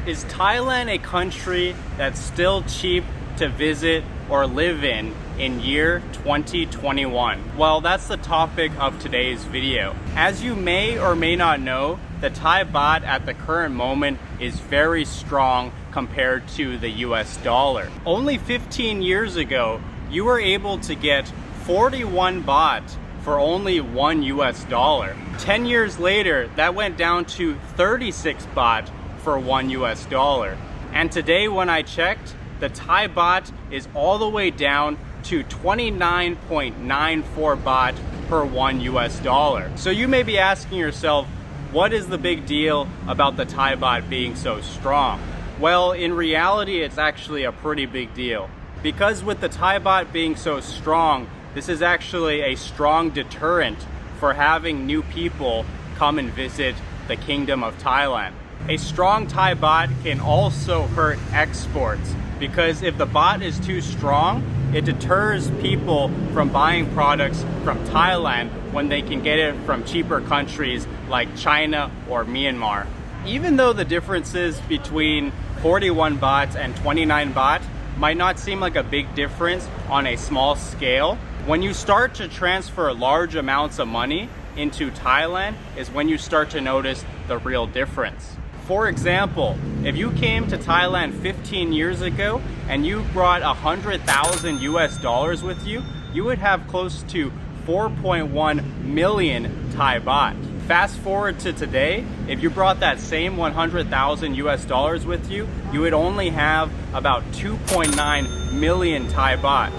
Is Thailand a country that's still cheap to visit or live in year 2021? Well, that's the topic of today's video. As you may or may not know, the Thai baht at the current moment is very strong compared to the US dollar. Only 15 years ago, you were able to get 41 baht for only $1 US. 10 years later, that went down to 36 baht for $1 US. And today when I checked, the Thai baht is all the way down to 29.94 baht per $1 US. So you may be asking yourself, what is the big deal about the Thai baht being so strong? Well, in reality, it's actually a pretty big deal. Because with the Thai baht being so strong, this is actually a strong deterrent for having new people come and visit the Kingdom of Thailand. A strong Thai baht can also hurt exports, because if the baht is too strong, it deters people from buying products from Thailand when they can get it from cheaper countries like China or Myanmar. Even though the differences between 41 baht and 29 baht might not seem like a big difference on a small scale, when you start to transfer large amounts of money into Thailand is when you start to notice the real difference. For example, if you came to Thailand 15 years ago and you brought 100,000 US with you, you would have close to 4.1 million Thai baht. Fast forward to today, if you brought that same 100,000 US with you, you would only have about 2.9 million Thai baht,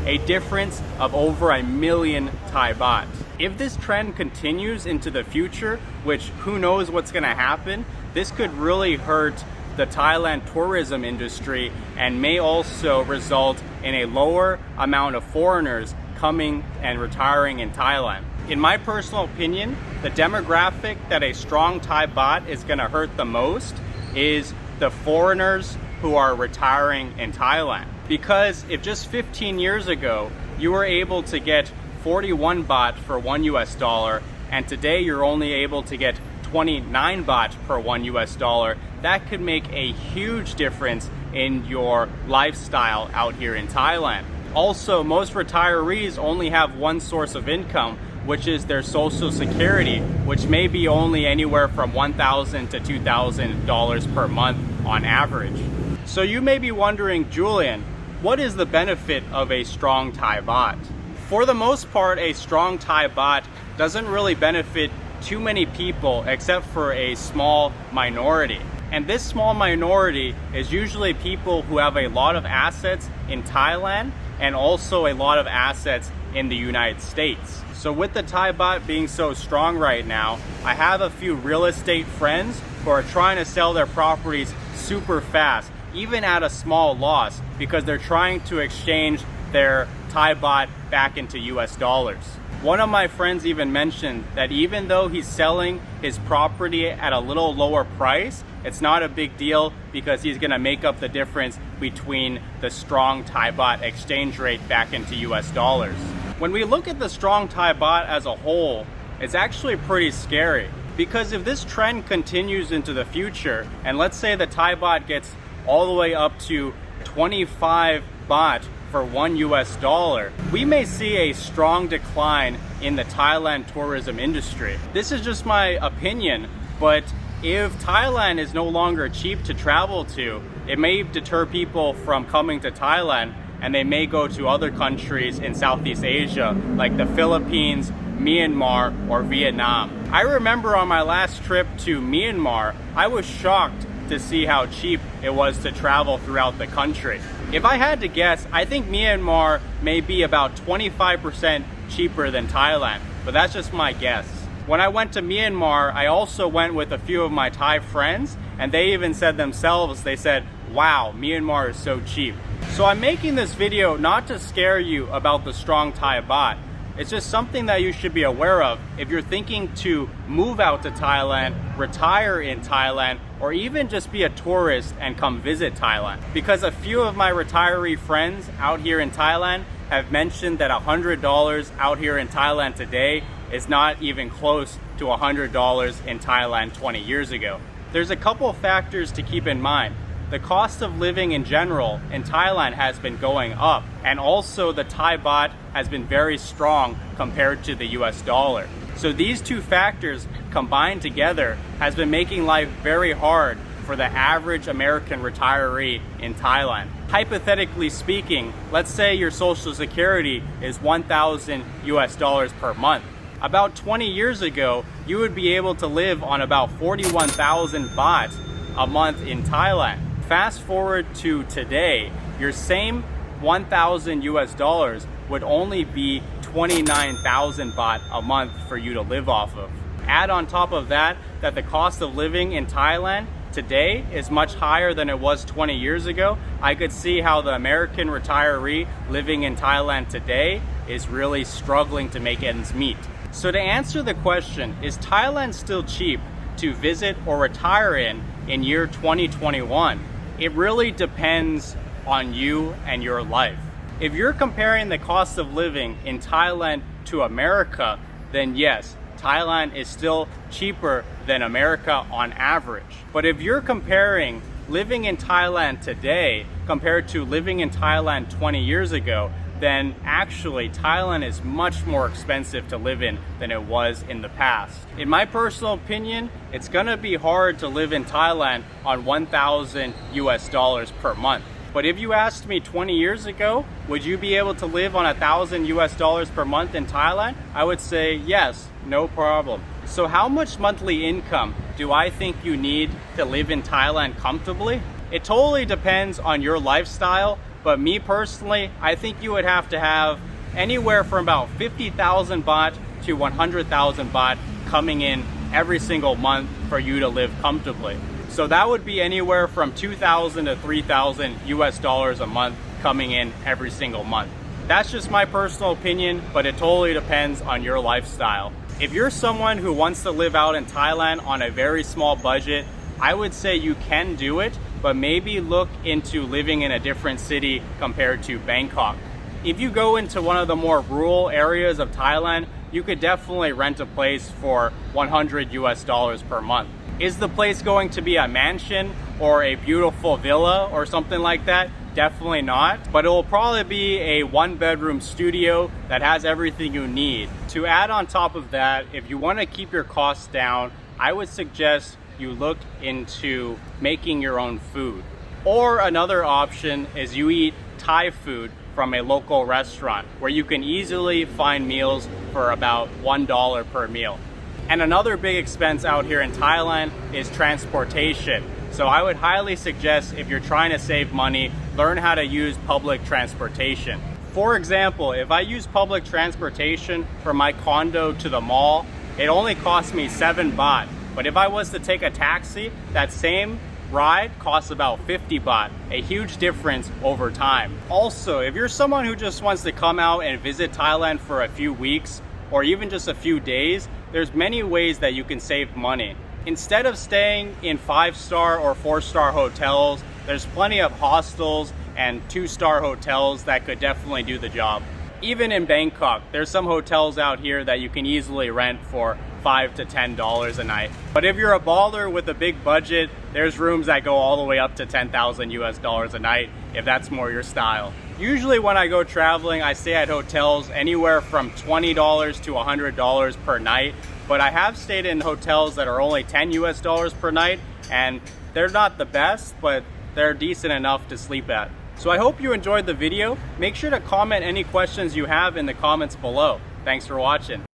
a difference of over a million Thai baht. If this trend continues into the future, which who knows what's going to happen, this could really hurt the Thailand tourism industry and may also result in a lower amount of foreigners coming and retiring in Thailand. In my personal opinion, the demographic that a strong Thai baht is going to hurt the most is the foreigners who are retiring in Thailand. Because if just 15 years ago, you were able to get 41 baht for $1 US, and today you're only able to get 29 baht per $1 US, that could make a huge difference in your lifestyle out here in Thailand. Also, most retirees only have one source of income, which is their Social Security, which may be only anywhere from $1,000 to $2,000 per month on average. So you may be wondering, Julian, what is the benefit of a strong Thai baht? For the most part, a strong Thai baht doesn't really benefit too many people except for a small minority. And this small minority is usually people who have a lot of assets in Thailand and also a lot of assets in the United States. So with the Thai baht being so strong right now, I have a few real estate friends who are trying to sell their properties super fast, even at a small loss, because they're trying to exchange their Thai baht back into US dollars. One of my friends even mentioned that even though he's selling his property at a little lower price, it's not a big deal because he's going to make up the difference between the strong Thai baht exchange rate back into US dollars. When we look at the strong Thai baht as a whole, it's actually pretty scary, because if this trend continues into the future, and let's say the Thai baht gets all the way up to 25 baht for $1 US, we may see a strong decline in the Thailand tourism industry. This is just my opinion, but if Thailand is no longer cheap to travel to, it may deter people from coming to Thailand, and they may go to other countries in Southeast Asia like the Philippines, Myanmar, or Vietnam. I remember on my last trip to Myanmar, I was shocked to see how cheap it was to travel throughout the country. If I had to guess, I think Myanmar may be about 25% cheaper than Thailand, but that's just my guess. When I went to Myanmar, I also went with a few of my Thai friends, and they even said themselves, they said, wow, Myanmar is so cheap. So I'm making this video not to scare you about the strong Thai baht. It's just something that you should be aware of if you're thinking to move out to Thailand, retire in Thailand, or even just be a tourist and come visit Thailand. Because a few of my retiree friends out here in Thailand have mentioned that $100 out here in Thailand today is not even close to $100 in Thailand 20 years ago. There's a couple factors to keep in mind. The cost of living in general in Thailand has been going up, and also the Thai baht has been very strong compared to the US dollar. So these two factors combined together has been making life very hard for the average American retiree in Thailand. Hypothetically speaking, let's say your Social Security is 1,000 US dollars per month. About 20 years ago, you would be able to live on about 41,000 baht a month in Thailand. Fast forward to today, your same 1,000 US dollars would only be 29,000 baht a month for you to live off of. Add on top of that the cost of living in Thailand today is much higher than it was 20 years ago. I could see how the American retiree living in Thailand today is really struggling to make ends meet. So to answer the question, is Thailand still cheap to visit or retire in year 2021? It really depends on you and your life. If you're comparing the cost of living in Thailand to America, then yes, Thailand is still cheaper than America on average. But if you're comparing living in Thailand today compared to living in Thailand 20 years ago, then actually Thailand is much more expensive to live in than it was in the past. In my personal opinion, it's gonna be hard to live in Thailand on 1,000 US dollars per month. But if you asked me 20 years ago, would you be able to live on 1,000 US dollars per month in Thailand? I would say yes, no problem. So how much monthly income do I think you need to live in Thailand comfortably? It totally depends on your lifestyle, but me personally, I think you would have to have anywhere from about 50,000 baht to 100,000 baht coming in every single month for you to live comfortably. So that would be anywhere from 2,000 to 3,000 US dollars a month coming in every single month. That's just my personal opinion, but it totally depends on your lifestyle. If you're someone who wants to live out in Thailand on a very small budget, I would say you can do it, but maybe look into living in a different city compared to Bangkok. If you go into one of the more rural areas of Thailand, you could definitely rent a place for 100 US dollars per month. Is the place going to be a mansion or a beautiful villa or something like that? Definitely not, but it will probably be a one-bedroom studio that has everything you need. To add on top of that, if you want to keep your costs down, I would suggest you look into making your own food. Or another option is you eat Thai food from a local restaurant where you can easily find meals for about $1 per meal. And another big expense out here in Thailand is transportation. So I would highly suggest, if you're trying to save money, learn how to use public transportation. For example, if I use public transportation from my condo to the mall, it only costs me 7 baht. But if I was to take a taxi, that same ride costs about 50 baht, a huge difference over time. Also, if you're someone who just wants to come out and visit Thailand for a few weeks or even just a few days, there's many ways that you can save money. Instead of staying in 5-star or 4-star hotels, there's plenty of hostels and 2-star hotels that could definitely do the job. Even in Bangkok, there's some hotels out here that you can easily rent for $5 to $10 a night. But if you're a baller with a big budget, there's rooms that go all the way up to 10,000 US dollars a night if that's more your style. Usually when I go traveling, I stay at hotels anywhere from $20 to $100 per night. But I have stayed in hotels that are only 10 US dollars per night, and they're not the best, but they're decent enough to sleep at. So I hope you enjoyed the video. Make sure to comment any questions you have in the comments below. Thanks for watching.